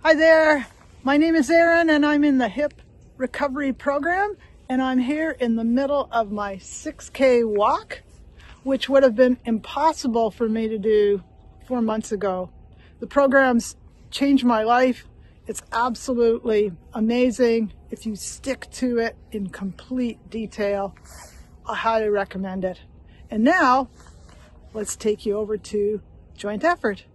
Hi there, my name is Erin and I'm in the Hip Recovery Program, and I'm here in the middle of my 6K walk, which would have been impossible for me to do 4 months ago. The program's changed my life. It's absolutely amazing. If you stick to it in complete detail, I highly recommend it. And now, let's take you over to joint effort.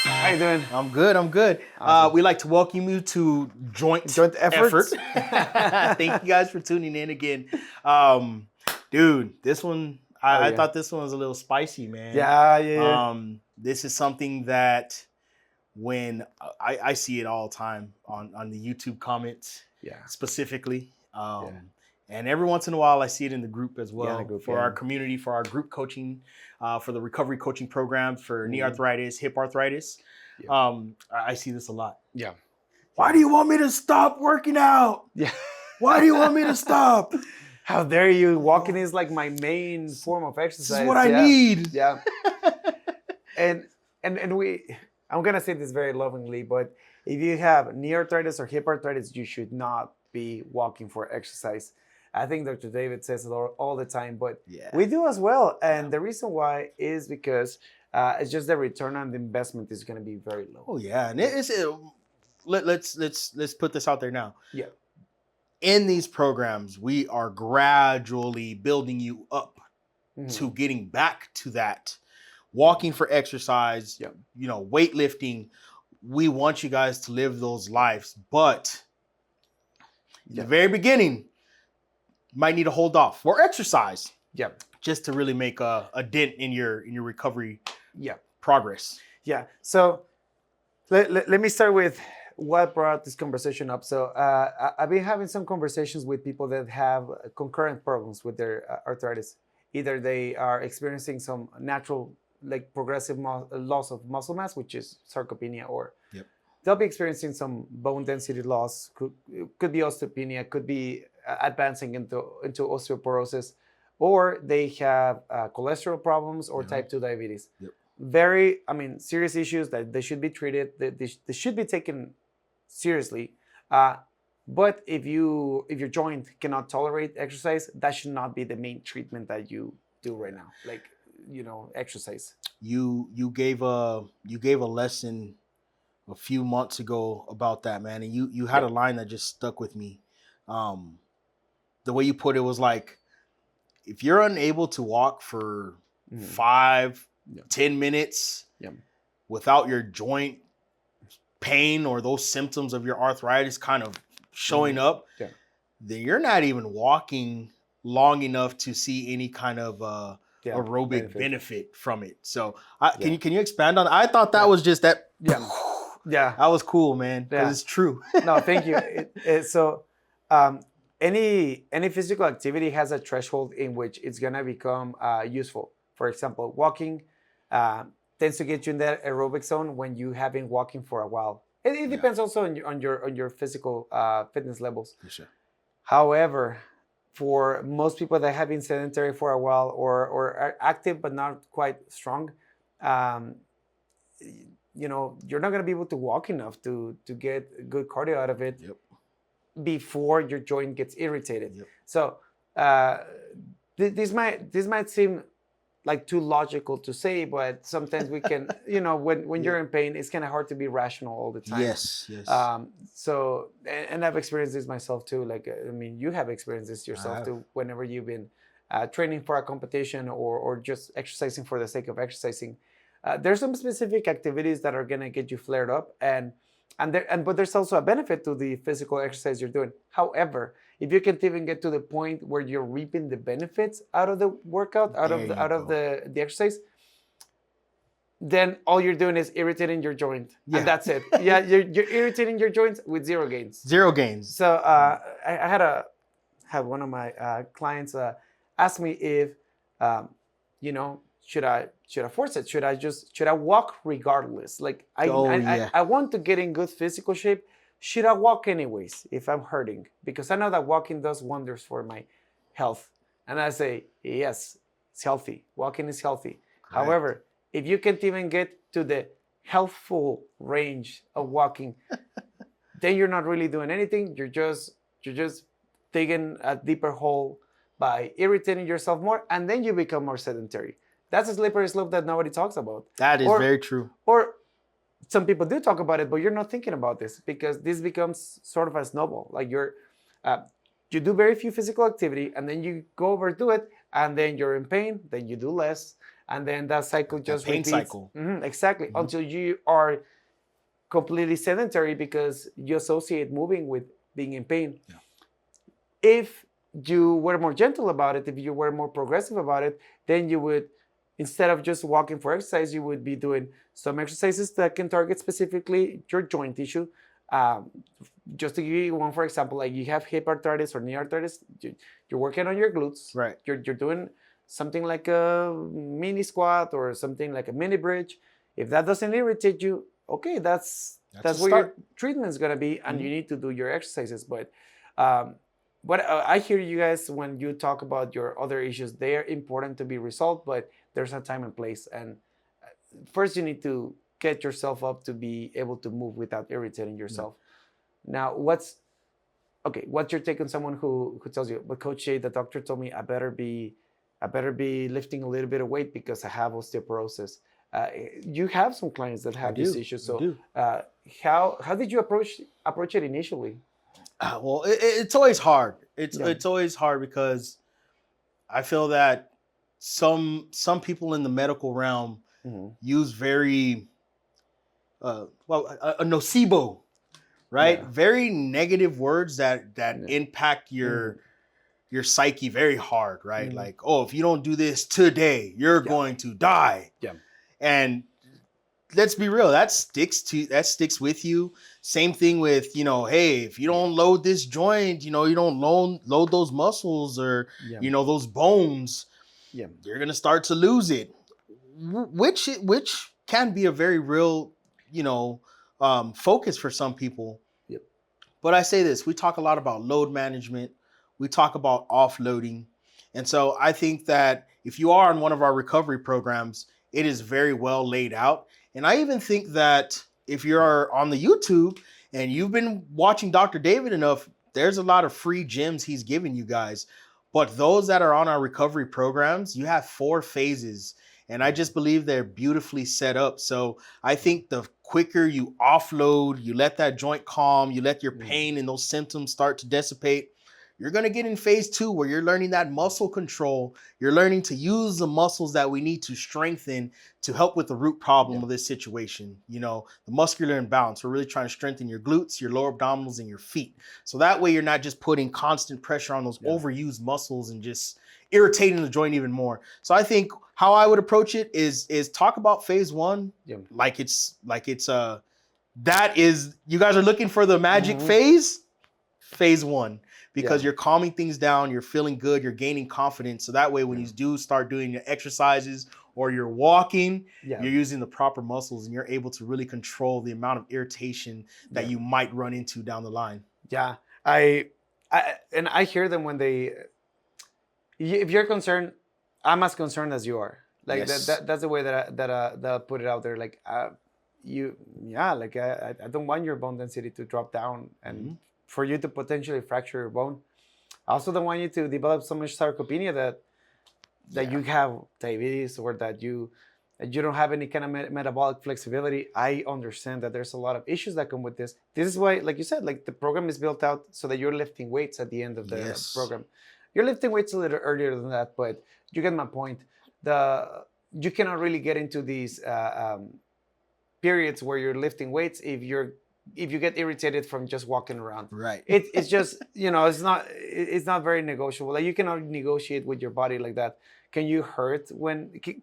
How you doing? I'm good. Awesome. We like to welcome you to Joint Effort. Thank you guys for tuning in again. Dude, this one, I thought this one was a little spicy, man. Yeah. This is something that when I see it all the time on the YouTube comments, specifically. And every once in a while, I see it in the group as well, our community, for our group coaching, for the recovery coaching programs for knee arthritis, hip arthritis. I see this a lot. Yeah. Why do you want me to stop working out? Yeah. Why do you want me to stop? How dare you? Walking is like my main form of exercise. This is what I need. Yeah. and I'm gonna say this very lovingly, but if you have knee arthritis or hip arthritis, you should not be walking for exercise. I think Dr. David says it all the time, but we do as well. And the reason why is because it's just the return on the investment is going to be very low. Oh yeah, and let's put this out there now. Yeah. In these programs, we are gradually building you up to getting back to that walking for exercise. Weightlifting. We want you guys to live those lives, but in the very beginning, might need to hold off or exercise. Just to really make a dent in your recovery progress. Yeah. So let me start with what brought this conversation up. So I've been having some conversations with people that have concurrent problems with their arthritis. Either they are experiencing some natural, like progressive loss of muscle mass, which is sarcopenia, or they'll be experiencing some bone density loss. Could be osteopenia, could be advancing into osteoporosis, or they have cholesterol problems or type 2 diabetes. Very, serious issues that they should be treated. They should be taken seriously. But if your joint cannot tolerate exercise, that should not be the main treatment that you do right now. Like, exercise. You gave a lesson a few months ago about that, man, and you had a line that just stuck with me. The way you put it was like, if you're unable to walk for 5-10 minutes without your joint pain or those symptoms of your arthritis kind of showing up, then you're not even walking long enough to see any kind of aerobic benefit from it. So can you expand on that? I thought that was just that. That was cool, man, because it's true. No, thank you. Any physical activity has a threshold in which it's gonna become useful. For example, walking tends to get you in that aerobic zone when you have been walking for a while. It depends also on your physical fitness levels. For sure. However, for most people that have been sedentary for a while or are active but not quite strong, you're not gonna be able to walk enough to get good cardio out of it. Before your joint gets irritated. So this might seem like too logical to say, but sometimes we can, when you're in pain, it's kind of hard to be rational all the time. Yes. So, and I've experienced this myself too. Like, you have experienced this yourself too, whenever you've been training for a competition or just exercising for the sake of exercising. There's some specific activities that are gonna get you flared up, but there's also a benefit to the physical exercise you're doing. However, if you can't even get to the point where you're reaping the benefits out of the workout, out of the exercise, then all you're doing is irritating your joint, and that's it. You're irritating your joints with zero gains. So I had one of my clients ask me if should I force it? Should I walk regardless? Like I want to get in good physical shape. Should I walk anyways if I'm hurting? Because I know that walking does wonders for my health. And I say, yes, It's healthy. Walking is healthy. Correct. However, if you can't even get to the healthful range of walking, then you're not really doing anything. You're just digging a deeper hole by irritating yourself more, and then you become more sedentary. That's a slippery slope that nobody talks about. That is very true. Or some people do talk about it, but you're not thinking about this because this becomes sort of a snowball. Like you do very few physical activity, and then you go overdo it, and then you're in pain. Then you do less, and then that cycle just pain repeats. cycle. Exactly, until you are completely sedentary because you associate moving with being in pain. Yeah. If you were more gentle about it, if you were more progressive about it, then you would, instead of just walking for exercise, you would be doing some exercises that can target specifically your joint tissue. Just to give you one, for example, like you have hip arthritis or knee arthritis, you're working on your glutes. Right. You're doing something like a mini squat or something like a mini bridge. If that doesn't irritate you, okay, that's where your treatment is gonna be, and you need to do your exercises. But I hear you guys when you talk about your other issues. They are important to be resolved, but there's a time and place. And first, you need to get yourself up to be able to move without irritating yourself. Now, what's your take on someone who tells you, but Coach Jay, the doctor told me I better be lifting a little bit of weight because I have osteoporosis. You have some clients that have these issues. So how did you approach it initially? Well, it's always hard. It's always hard because I feel that some people in the medical realm use very a nocebo, right? Yeah. Very negative words that impact your psyche very hard, right? Like, oh, if you don't do this today, you're going to die. Yeah. And let's be real, that sticks with you. Same thing with, hey, if you don't load this joint, you don't load those muscles or those bones, you're gonna start to lose it. Which can be a very real, focus for some people. Yep. But I say this, we talk a lot about load management, we talk about offloading. And so I think that if you are on one of our recovery programs, it is very well laid out. And I even think that if you're on the YouTube and you've been watching Dr. David enough, there's a lot of free gems he's giving you guys. But those that are on our recovery programs, you have 4 phases. And I just believe they're beautifully set up. So I think the quicker you offload, you let that joint calm, you let your pain and those symptoms start to dissipate, you're going to get in phase 2 where you're learning that muscle control. You're learning to use the muscles that we need to strengthen to help with the root problem of this situation. The muscular imbalance. We're really trying to strengthen your glutes, your lower abdominals, and your feet. So that way you're not just putting constant pressure on those overused muscles and just irritating the joint even more. So I think how I would approach it is talk about phase 1 like it's that is, you guys are looking for the magic phase 1. Because you're calming things down, you're feeling good, you're gaining confidence. So that way, when you do start doing your exercises or you're walking, you're using the proper muscles and you're able to really control the amount of irritation that you might run into down the line. Yeah, I hear them when if you're concerned, I'm as concerned as you are. Like that's the way that I put it out there. Like I don't want your bone density to drop down and for you to potentially fracture your bone. I also don't want you to develop so much sarcopenia that you have diabetes or that you don't have any kind of metabolic flexibility. I understand that there's a lot of issues that come with this. This is why, like you said, like the program is built out so that you're lifting weights at the end of the program. You're lifting weights a little earlier than that, but you get my point. You cannot really get into these periods where you're lifting weights if you get irritated from just walking around. Right. It's just, it's not very negotiable. Like you cannot negotiate with your body like that. Can you hurt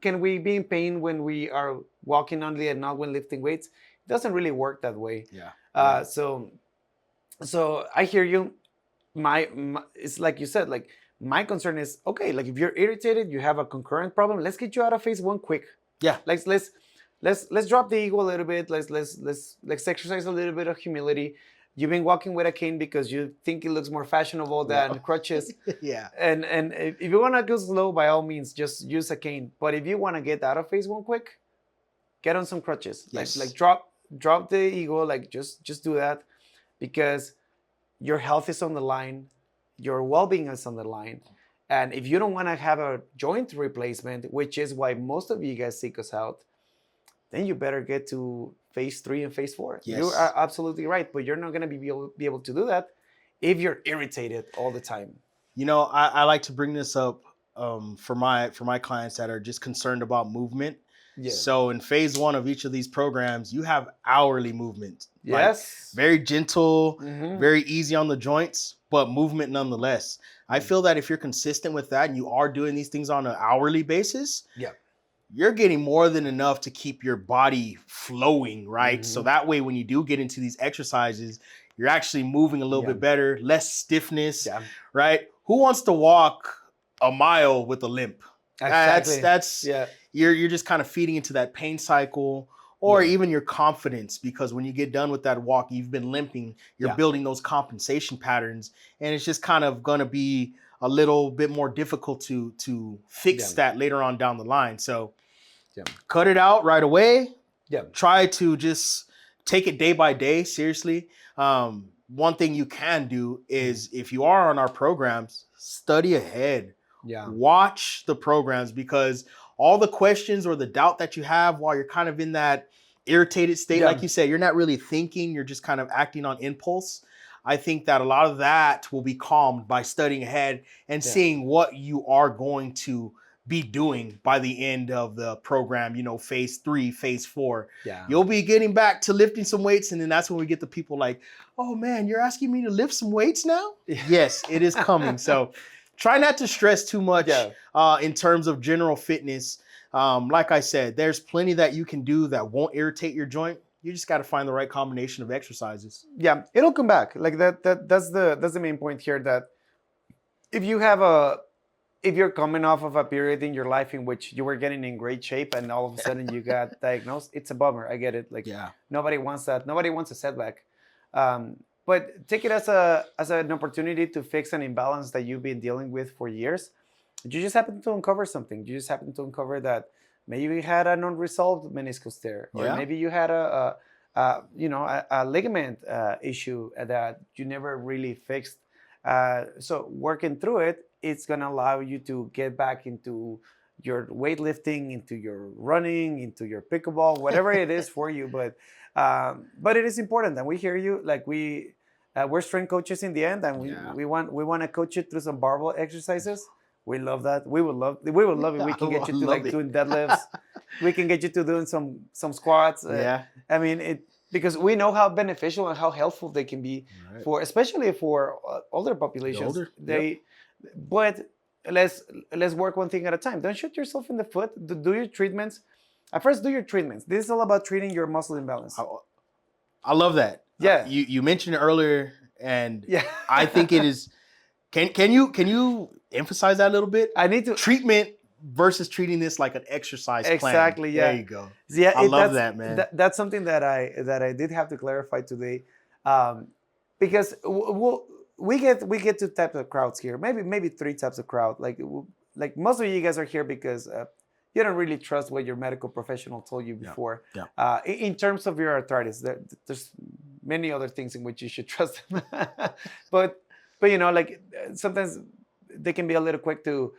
can we be in pain when we are walking only and not when lifting weights? It doesn't really work that way. Yeah. So I hear you. It's like you said, like my concern is, okay, like if you're irritated, you have a concurrent problem, let's get you out of phase 1 quick. Yeah. Let's drop the ego a little bit. Let's exercise a little bit of humility. You've been walking with a cane because you think it looks more fashionable than crutches. Yeah. And if you want to go slow, by all means, just use a cane. But if you want to get out of phase one quick, get on some crutches. Yes. Like drop the ego. Like just do that, because your health is on the line, your well-being is on the line. And if you don't want to have a joint replacement, which is why most of you guys seek us out, then you better get to phase 3 and phase 4. Yes. You are absolutely right, but you're not going to be able to do that if you're irritated all the time. You know, I like to bring this up for my clients that are just concerned about movement. Yeah. So in phase 1 of each of these programs, you have hourly movement. Yes. Like very gentle, very easy on the joints, but movement nonetheless. I feel that if you're consistent with that and you are doing these things on an hourly basis, you're getting more than enough to keep your body flowing, right? So that way, when you do get into these exercises, you're actually moving a little bit better, less stiffness, right? Who wants to walk a mile with a limp? Exactly. That's you're just kind of feeding into that pain cycle, or even your confidence, because when you get done with that walk, you've been limping, you're building those compensation patterns, and it's just kind of going to be a little bit more difficult to fix that later on down the line. So cut it out right away. Try to just take it day by day, seriously. One thing you can do is, if you are on our programs, study ahead. Watch the programs, because all the questions or the doubt that you have while you're kind of in that irritated state, like you said, you're not really thinking, you're just kind of acting on impulse. I think that a lot of that will be calmed by studying ahead and seeing what you are going to be doing by the end of the program, you know, phase 3, phase 4. You'll be getting back to lifting some weights, and then that's when we get the people like, oh man, you're asking me to lift some weights now? Yes, it is coming. So try not to stress too much in terms of general fitness. Like I said, there's plenty that you can do that won't irritate your joint. You just got to find the right combination of exercises. Yeah, it'll come back. Like that's the main point here, that if you're coming off of a period in your life in which you were getting in great shape and all of a sudden you got diagnosed, it's a bummer. I get it. Like nobody wants that. Nobody wants a setback. But take it as an opportunity to fix an imbalance that you've been dealing with for years. You just happen to uncover something. You just happen to uncover that maybe you had an unresolved meniscus tear, or maybe you had a ligament issue that you never really fixed. So working through it, it's gonna allow you to get back into your weightlifting, into your running, into your pickleball, whatever it is for you. But it is important, and we hear you. Like we're strength coaches in the end, and we want to coach you through some barbell exercises. We love that. We would love it. We can get you to doing deadlifts. We can get you to doing some squats. I mean because we know how beneficial and how helpful they can be especially for older populations. But let's work one thing at a time. Don't shoot yourself in the foot. Do your treatments. At first, do your treatments. This is all about treating your muscle imbalance. I love that. You mentioned it earlier, and I think it is. Can you emphasize that a little bit? I need to. Treatment versus treating this like an exercise plan. Exactly. Yeah. There you go. I love that, man. That's something that I did have to clarify today, because we get two types of crowds here. Maybe 3 types of crowd. Like most of you guys are here because you don't really trust what your medical professional told you before. In terms of your arthritis, there's many other things in which you should trust them. but sometimes they can be a little quick to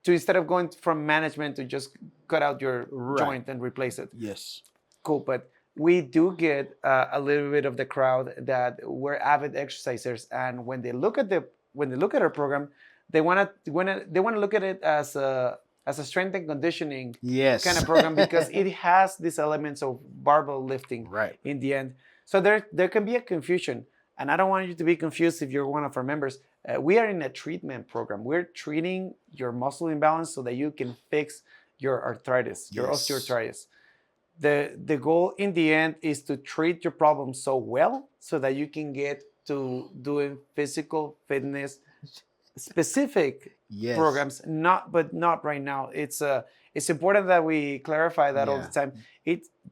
instead of going from management to just cut out your joint and replace it. Yes. Cool, but we do get a little bit of the crowd that we're avid exercisers, and when they look at our program, they want to look at it as a strength and conditioning kind of program, because it has these elements of barbell lifting in the end. So there can be a confusion, and I don't want you to be confused if you're one of our members. We are in a treatment program. We're treating your muscle imbalance so that you can fix your arthritis, your osteoarthritis. The goal in the end is to treat your problem so well so that you can get to doing physical fitness specific Yes. programs, but not right now. It's important that we clarify that all the Yeah. time.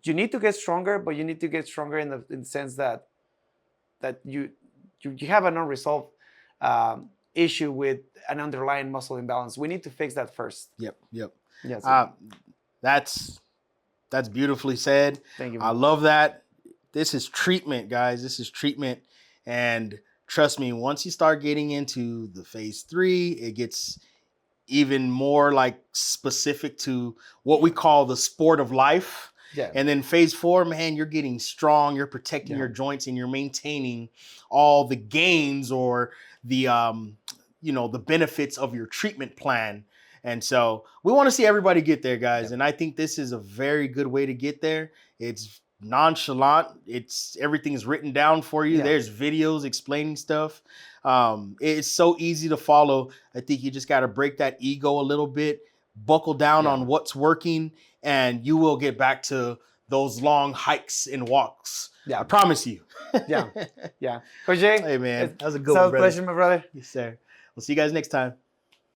You need to get stronger, but you need to get stronger in the sense that you have an unresolved issue with an underlying muscle imbalance. We need to fix that first. Yep. Yes. That's beautifully said. Thank you. I love that. This is treatment, guys. This is treatment. And trust me, once you start getting into the phase 3, it gets even more like specific to what we call the sport of life. Yeah. And then phase 4, man, you're getting strong, you're protecting your joints, and you're maintaining all the gains or the the benefits of your treatment plan. And so we want to see everybody get there, guys. Yeah. And I think this is a very good way to get there. It's nonchalant. Everything's written down for you. Yeah. There's videos explaining stuff. It's so easy to follow. I think you just got to break that ego a little bit, buckle down on what's working, and you will get back to those long hikes and walks. Yeah. I promise you. Yeah. Coach Jay. Hey, man. That was a good one, one, brother. Pleasure, my brother. Yes, sir. We'll see you guys next time.